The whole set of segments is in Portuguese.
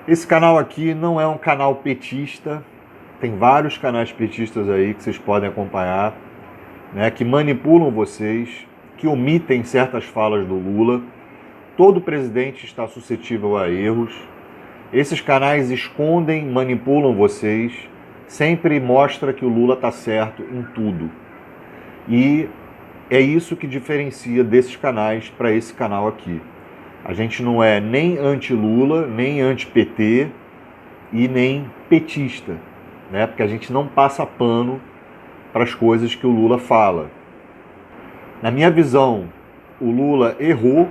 Esse canal aqui não é um canal petista, tem vários canais petistas aí que vocês podem acompanhar, né, que manipulam vocês, que omitem certas falas do Lula. Todo presidente está suscetível a erros. Esses canais escondem, manipulam vocês, sempre mostra que o Lula está certo em tudo. E é isso que diferencia desses canais para esse canal aqui. A gente não é nem anti-Lula, nem anti-PT e nem petista, né? Porque a gente não passa pano para as coisas que o Lula fala. Na minha visão, o Lula errou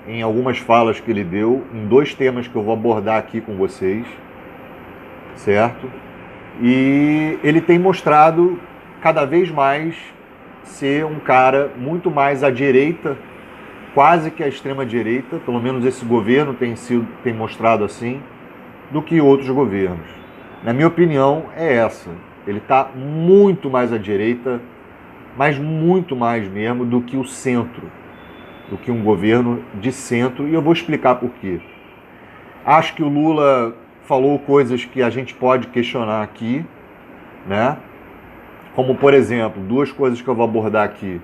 em algumas falas que ele deu, em dois temas que eu vou abordar aqui com vocês, certo? E ele tem mostrado cada vez mais ser um cara muito mais à direita, quase que à extrema-direita, pelo menos esse governo tem mostrado assim, do que outros governos. Na minha opinião, é essa. Ele está muito mais à direita, mas muito mais mesmo do que o centro, do que um governo de centro, e eu vou explicar por quê. Acho que o Lula falou coisas que a gente pode questionar aqui, né? Como, por exemplo, duas coisas que eu vou abordar aqui.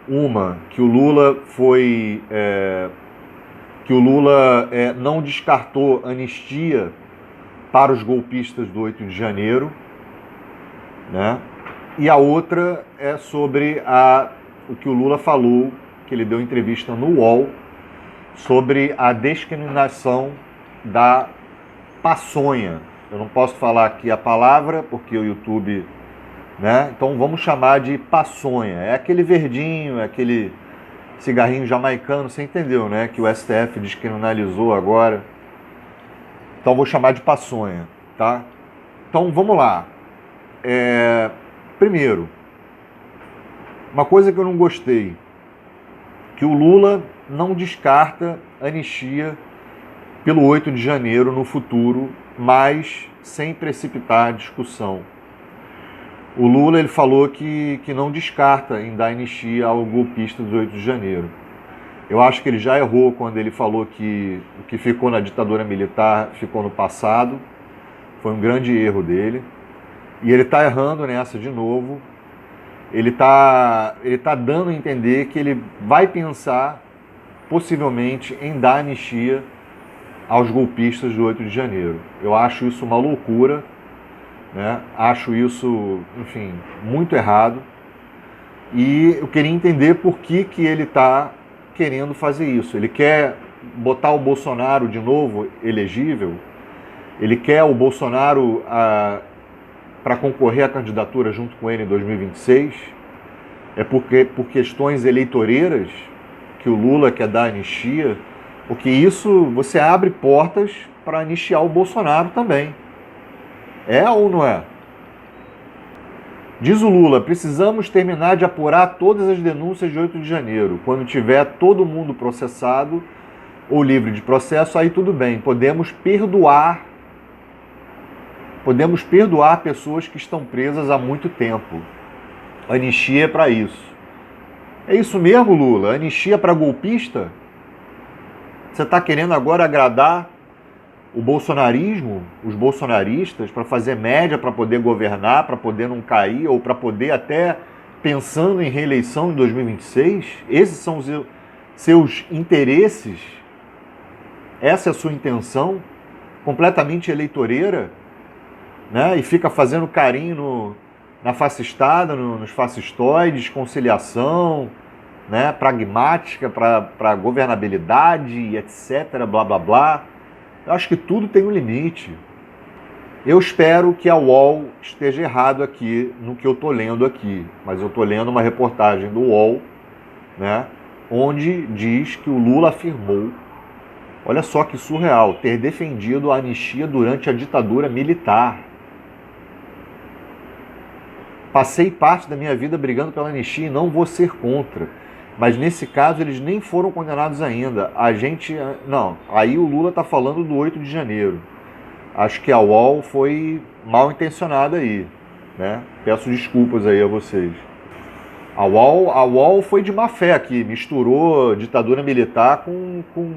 Uma, que o Lula não descartou anistia para os golpistas do 8 de janeiro, né? E a outra é sobre o que o Lula falou, que ele deu entrevista no UOL, sobre a descriminalização da paçonha. Eu não posso falar aqui a palavra, porque o YouTube, né? Então vamos chamar de paçonha. É aquele verdinho, é aquele cigarrinho jamaicano, você entendeu, né? Que o STF descriminalizou agora. Então vou chamar de paçonha, tá? Então vamos lá. Primeiro, uma coisa que eu não gostei, que o Lula não descarta anistia pelo 8 de janeiro no futuro, mas sem precipitar a discussão. O Lula ele falou que não descarta em dar anistia ao golpista do 8 de janeiro. Eu acho que ele já errou quando ele falou que o que ficou na ditadura militar ficou no passado. Foi um grande erro dele. E ele está errando nessa de novo. Ele tá dando a entender que ele vai pensar, possivelmente, em dar anistia aos golpistas do 8 de janeiro. Eu acho isso uma loucura, né? Acho isso, enfim, muito errado. E eu queria entender por que ele está querendo fazer isso. Ele quer botar o Bolsonaro de novo elegível? Ele quer o Bolsonaro para concorrer à candidatura junto com ele em 2026? É porque por questões eleitoreiras que o Lula quer dar anistia? Porque isso você abre portas para anistiar o Bolsonaro também. É ou não é? Diz o Lula, precisamos terminar de apurar todas as denúncias de 8 de janeiro. Quando tiver todo mundo processado ou livre de processo, aí tudo bem. Podemos perdoar pessoas que estão presas há muito tempo. Anistia é para isso. É isso mesmo, Lula? Anistia para golpista? Você está querendo agora agradar o bolsonarismo, os bolsonaristas, para fazer média, para poder governar, para poder não cair, ou para poder até pensando em reeleição em 2026? Esses são os seus interesses? Essa é a sua intenção? Completamente eleitoreira? Né? E fica fazendo carinho na fascistada, nos fascistoides, conciliação, né? Pragmática para governabilidade, etc, blá blá blá. Eu acho que tudo tem um limite. Eu espero que a UOL esteja errado aqui no que eu estou lendo aqui, mas eu estou lendo uma reportagem do UOL, né, onde diz que o Lula afirmou, olha só que surreal, ter defendido a anistia durante a ditadura militar. Passei parte da minha vida brigando pela anistia e não vou ser contra. Mas nesse caso eles nem foram condenados ainda. Não, aí o Lula está falando do 8 de janeiro. Acho que a UOL foi mal intencionada aí, né? Peço desculpas aí a vocês. A UOL foi de má fé aqui, misturou ditadura militar com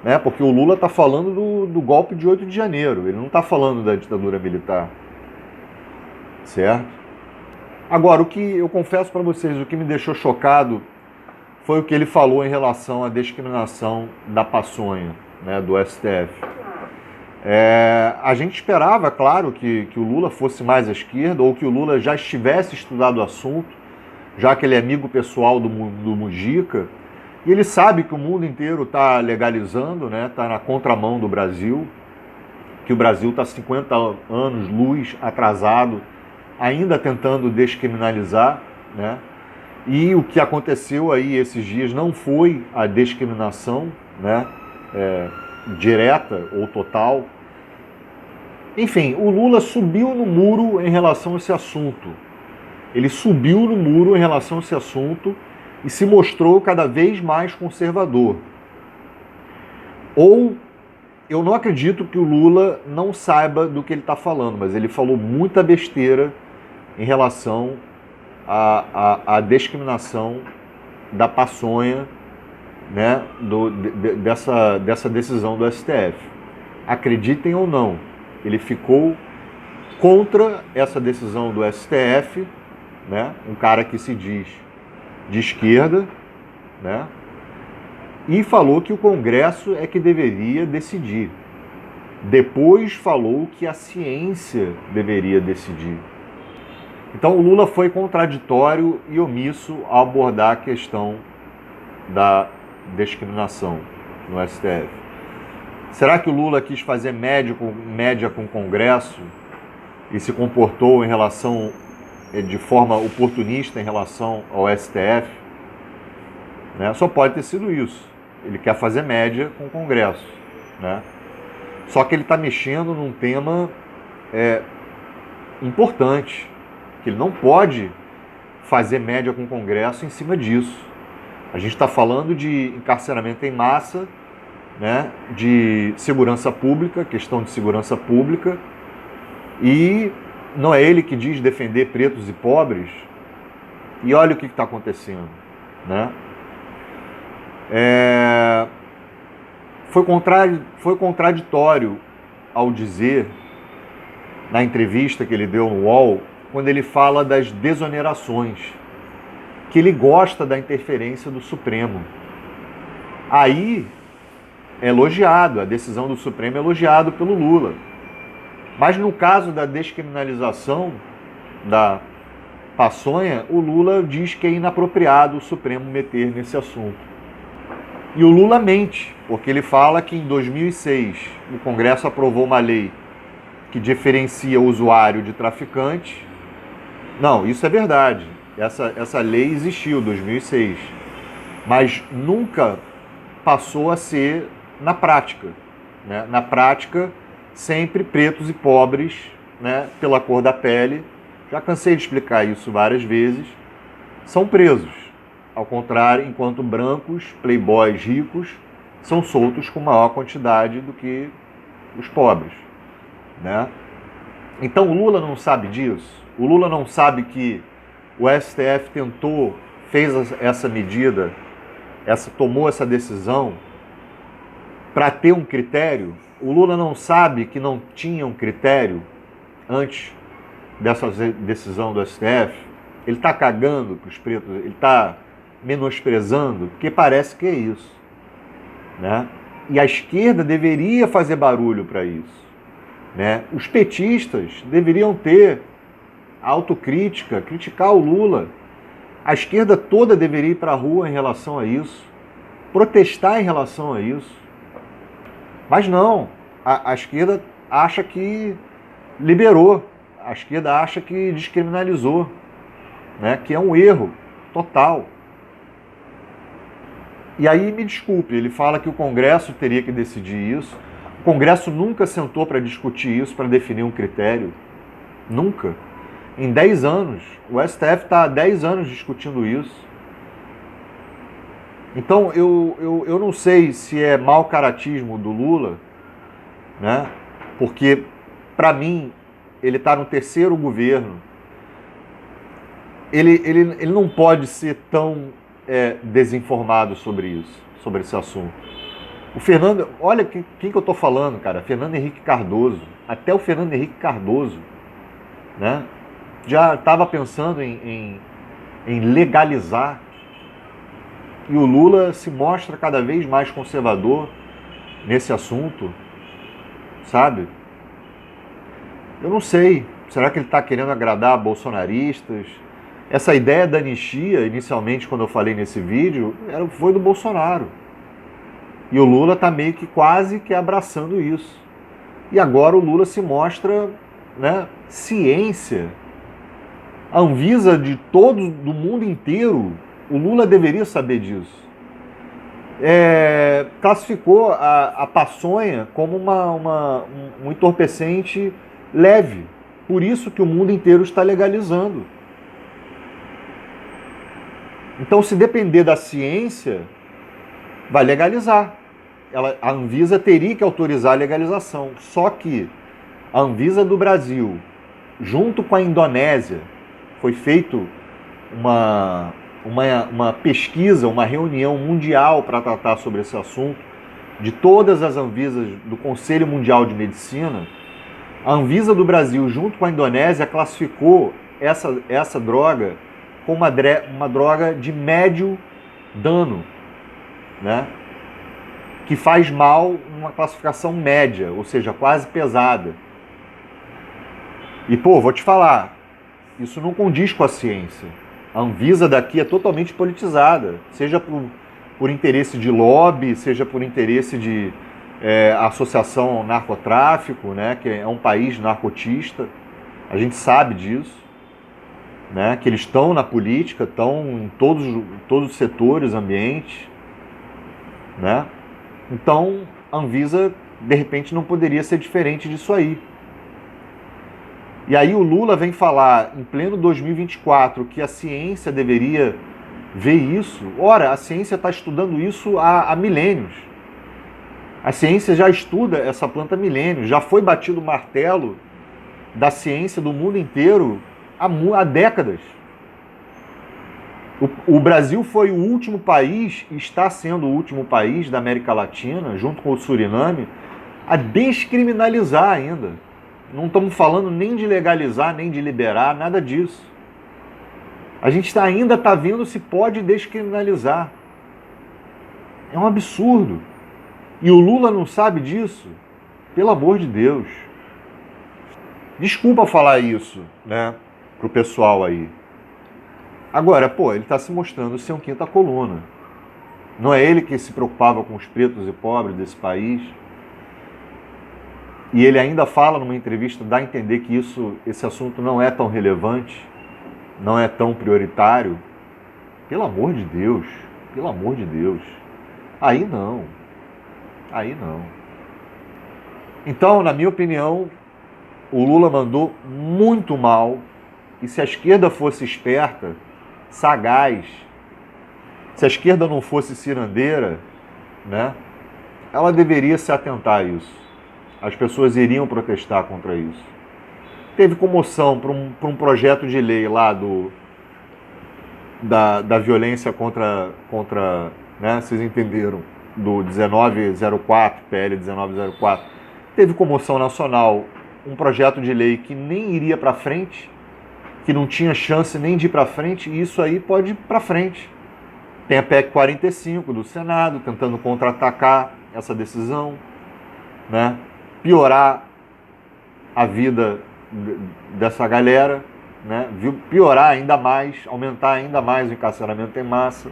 né? Porque o Lula está falando do golpe de 8 de janeiro, ele não está falando da ditadura militar, certo? Agora, o que eu confesso para vocês, o que me deixou chocado foi o que ele falou em relação à discriminação da paçonha, né, do STF. A gente esperava, claro, que o Lula fosse mais à esquerda, ou que o Lula já estivesse estudado o assunto, já que ele é amigo pessoal do Mujica, e ele sabe que o mundo inteiro está legalizando, né, está na contramão do Brasil, que o Brasil está 50 anos luz atrasado, ainda tentando descriminalizar, né? E o que aconteceu aí esses dias não foi a discriminação, né, direta ou total. Enfim, o Lula subiu no muro em relação a esse assunto. Ele subiu no muro em relação a esse assunto e se mostrou cada vez mais conservador. Ou eu não acredito que o Lula não saiba do que ele está falando, mas ele falou muita besteira em relação à discriminação da paçonha, né, dessa decisão do STF. Acreditem ou não, ele ficou contra essa decisão do STF, né, um cara que se diz de esquerda, né, e falou que o Congresso é que deveria decidir. Depois falou que a ciência deveria decidir. Então o Lula foi contraditório e omisso ao abordar a questão da discriminação no STF. Será que o Lula quis fazer média com o Congresso e se comportou de forma oportunista em relação ao STF? Né? Só pode ter sido isso. Ele quer fazer média com o Congresso, né? Só que ele está mexendo num tema importante, que ele não pode fazer média com o Congresso em cima disso. A gente está falando de encarceramento em massa, né, de segurança pública, questão de segurança pública, e não é ele que diz defender pretos e pobres, e olha o que está acontecendo, né? Foi contraditório ao dizer, na entrevista que ele deu no UOL, quando ele fala das desonerações, que ele gosta da interferência do Supremo. Aí é elogiado, a decisão do Supremo é elogiado pelo Lula. Mas no caso da descriminalização da paçonha, o Lula diz que é inapropriado o Supremo meter nesse assunto. E o Lula mente, porque ele fala que em 2006 o Congresso aprovou uma lei que diferencia o usuário de traficante. Não, isso é verdade. Essa lei existiu em 2006, mas nunca passou a ser na prática, né? Na prática, sempre pretos e pobres, né, pela cor da pele, já cansei de explicar isso várias vezes, são presos. Ao contrário, enquanto brancos, playboys ricos, são soltos com maior quantidade do que os pobres, né? Então o Lula não sabe disso? O Lula não sabe que o STF fez essa medida, tomou essa decisão para ter um critério? O Lula não sabe que não tinha um critério antes dessa decisão do STF? Ele está cagando para os pretos, ele está menosprezando, porque parece que é isso, né? E a esquerda deveria fazer barulho para isso, né? Os petistas deveriam ter autocrítica, criticar o Lula. A esquerda toda deveria ir para a rua em relação a isso, protestar em relação a isso. Mas não, a esquerda acha que liberou, a esquerda acha que descriminalizou, né? Que é um erro total. E aí, me desculpe, ele fala que o Congresso teria que decidir isso. O Congresso nunca sentou para discutir isso, para definir um critério. Nunca. Em 10 anos, o STF está há 10 anos discutindo isso. Então, eu não sei se é mau caratismo do Lula, né? Porque, para mim, ele está no terceiro governo. Ele não pode ser tão desinformado sobre isso, sobre esse assunto. O Fernando, olha quem que eu estou falando, cara. Fernando Henrique Cardoso. Até o Fernando Henrique Cardoso, né, já estava pensando em legalizar. E o Lula se mostra cada vez mais conservador nesse assunto, sabe? Eu não sei. Será que ele está querendo agradar bolsonaristas? Essa ideia da anistia, inicialmente, quando eu falei nesse vídeo, foi do Bolsonaro. E o Lula está meio que quase que abraçando isso. E agora o Lula se mostra, né, ciência. A Anvisa de todos, do mundo inteiro, o Lula deveria saber disso. Classificou a paçonha como um entorpecente leve. Por isso que o mundo inteiro está legalizando. Então, se depender da ciência, vai legalizar. A Anvisa teria que autorizar a legalização. Só que a Anvisa do Brasil, junto com a Indonésia, foi feito uma pesquisa, uma reunião mundial para tratar sobre esse assunto, de todas as Anvisas do Conselho Mundial de Medicina. A Anvisa do Brasil, junto com a Indonésia, classificou essa droga como uma droga de médio dano, né? Que faz mal numa classificação média, ou seja, quase pesada. E, vou te falar, isso não condiz com a ciência. A Anvisa daqui é totalmente politizada, seja por interesse de lobby, seja por interesse de associação ao narcotráfico, né, que é um país narcotista. A gente sabe disso, né, que eles estão na política, estão em todos os setores, ambientes, né? Então, a Anvisa, de repente, não poderia ser diferente disso aí. E aí o Lula vem falar, em pleno 2024, que a ciência deveria ver isso. Ora, a ciência está estudando isso há milênios. A ciência já estuda essa planta há milênios. Já foi batido o martelo da ciência do mundo inteiro há décadas. O Brasil foi o último país, está sendo o último país da América Latina, junto com o Suriname, a descriminalizar ainda. Não estamos falando nem de legalizar, nem de liberar, nada disso. A gente ainda está vendo se pode descriminalizar. É um absurdo. E o Lula não sabe disso? Pelo amor de Deus. Desculpa falar isso, né, pro pessoal aí. Agora, ele está se mostrando ser um quinta coluna. Não é ele que se preocupava com os pretos e pobres desse país. E ele ainda fala numa entrevista, dá a entender que esse assunto não é tão relevante, não é tão prioritário. Pelo amor de Deus, pelo amor de Deus. Aí não. Então, na minha opinião, o Lula mandou muito mal. E se a esquerda fosse esperta, sagaz, se a esquerda não fosse cirandeira, né, ela deveria se atentar a isso. As pessoas iriam protestar contra isso. Teve comoção para um projeto de lei lá da violência contra, né, vocês entenderam, do 1904, PL 1904. Teve comoção nacional, um projeto de lei que nem iria para frente, que não tinha chance nem de ir para frente, e isso aí pode ir para frente. Tem a PEC 45 do Senado, tentando contra-atacar essa decisão, né? Piorar a vida dessa galera, né? Piorar ainda mais, aumentar ainda mais o encarceramento em massa,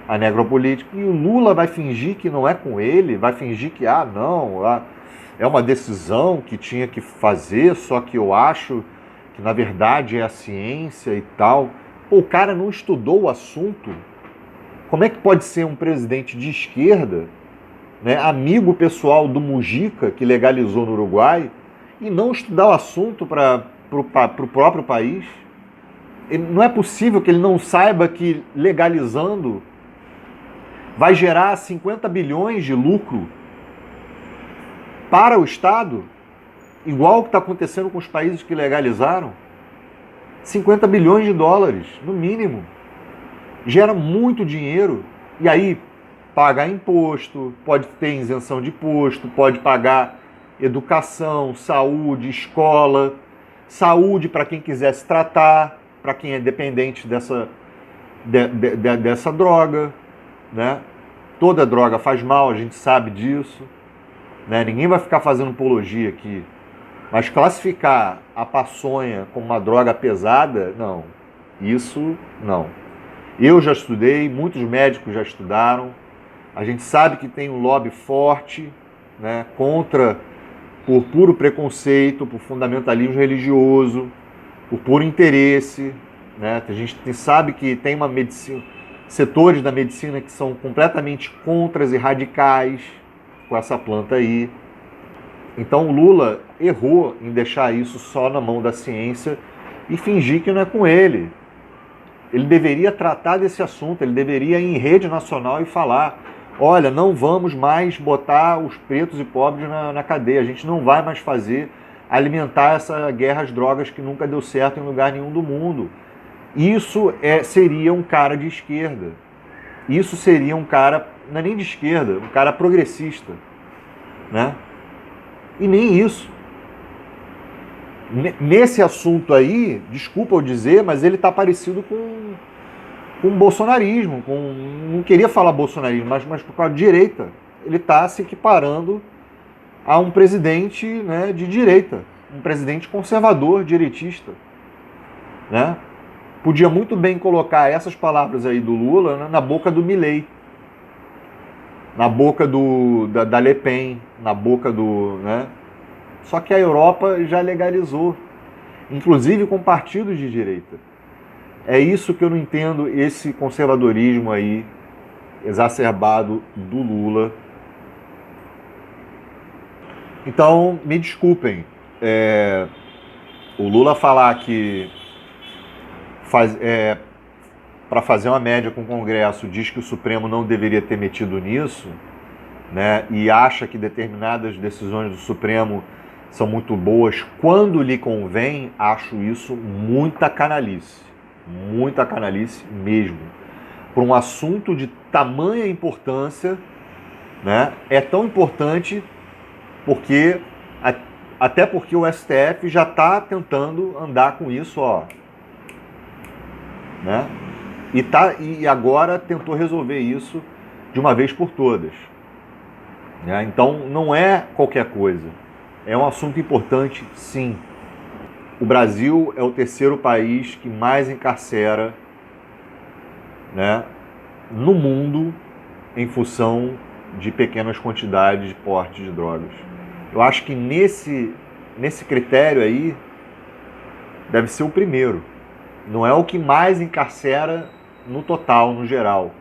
a necropolítica. E o Lula vai fingir que não é com ele, vai fingir que, é uma decisão que tinha que fazer, só que eu acho que na verdade é a ciência e tal. O cara não estudou o assunto. Como é que pode ser um presidente de esquerda, né, amigo pessoal do Mujica, que legalizou no Uruguai, e não estudar o assunto para o próprio país? Não é possível que ele não saiba que legalizando vai gerar 50 bilhões de lucro para o Estado, igual o que está acontecendo com os países que legalizaram. 50 bilhões de dólares, no mínimo. Gera muito dinheiro. E aí, pagar imposto, pode ter isenção de imposto, pode pagar educação, saúde, escola, saúde para quem quiser se tratar, para quem é dependente dessa droga, né? Toda droga faz mal, a gente sabe disso, né? Ninguém vai ficar fazendo apologia aqui, mas classificar a paçonha como uma droga pesada, não. Isso não. Eu já estudei, muitos médicos já estudaram. A gente sabe que tem um lobby forte, né, contra, por puro preconceito, por fundamentalismo religioso, por puro interesse. Né? A gente sabe que tem uma medicina, setores da medicina que são completamente contras e radicais com essa planta aí. Então o Lula errou em deixar isso só na mão da ciência e fingir que não é com ele. Ele deveria tratar desse assunto, ele deveria ir em rede nacional e falar: olha, não vamos mais botar os pretos e pobres na cadeia, a gente não vai mais alimentar essa guerra às drogas que nunca deu certo em lugar nenhum do mundo. Isso seria um cara de esquerda. Isso seria um cara, não é nem de esquerda, um cara progressista. Né? E nem isso. Nesse assunto aí, desculpa eu dizer, mas ele está parecido com o bolsonarismo. Não queria falar bolsonarismo, mas por causa de direita. Ele está se equiparando a um presidente, né, de direita. Um presidente conservador, direitista. Né? Podia muito bem colocar essas palavras aí do Lula, né, na boca do Milei. Na boca da Le Pen. Na boca do... Né? Só que a Europa já legalizou, inclusive com partidos de direita. É isso que eu não entendo, esse conservadorismo aí exacerbado do Lula. Então, me desculpem, o Lula falar que para fazer uma média com o Congresso diz que o Supremo não deveria ter metido nisso, né, e acha que determinadas decisões do Supremo são muito boas quando lhe convém, acho isso muita canalice mesmo. Para um assunto de tamanha importância, né, é tão importante porque, até porque o STF já está tentando andar com isso, ó, né, e agora tentou resolver isso de uma vez por todas. Né? Então não é qualquer coisa. É um assunto importante, sim. O Brasil é o terceiro país que mais encarcera, né, no mundo em função de pequenas quantidades de porte de drogas. Eu acho que nesse critério aí deve ser o primeiro. Não é o que mais encarcera no total, no geral.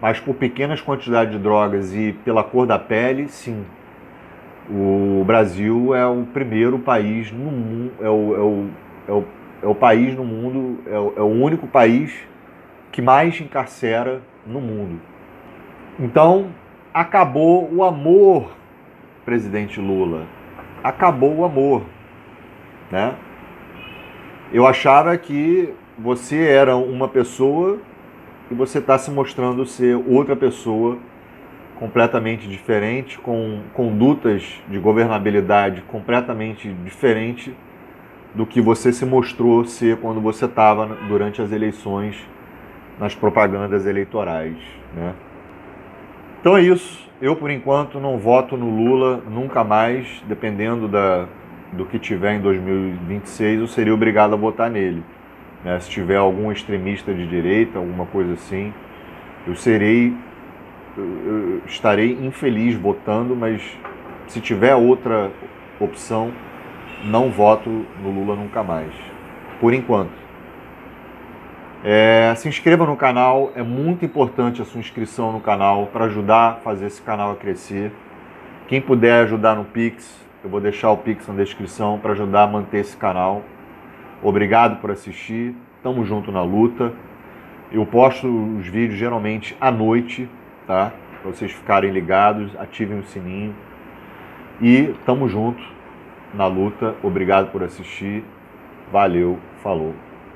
Mas por pequenas quantidades de drogas e pela cor da pele, sim. O Brasil é o primeiro país no mundo, é o país no mundo, é o único país que mais encarcera no mundo. Então, acabou o amor, presidente Lula. Acabou o amor. Né? Eu achava que você era uma pessoa e você está se mostrando ser outra pessoa completamente diferente, com condutas de governabilidade completamente diferente do que você se mostrou ser quando você estava durante as eleições, nas propagandas eleitorais. Né? Então é isso. Eu, por enquanto, não voto no Lula nunca mais, dependendo do que tiver em 2026, eu seria obrigado a votar nele. Né? Se tiver algum extremista de direita, alguma coisa assim, eu estarei infeliz votando, mas se tiver outra opção, não voto no Lula nunca mais. Por enquanto. Se inscreva no canal, é muito importante a sua inscrição no canal para ajudar a fazer esse canal a crescer. Quem puder ajudar no Pix, eu vou deixar o Pix na descrição para ajudar a manter esse canal. Obrigado por assistir, tamo junto na luta. Eu posto os vídeos geralmente à noite, tá? Para vocês ficarem ligados, ativem o sininho. E tamo junto na luta. Obrigado por assistir. Valeu, falou.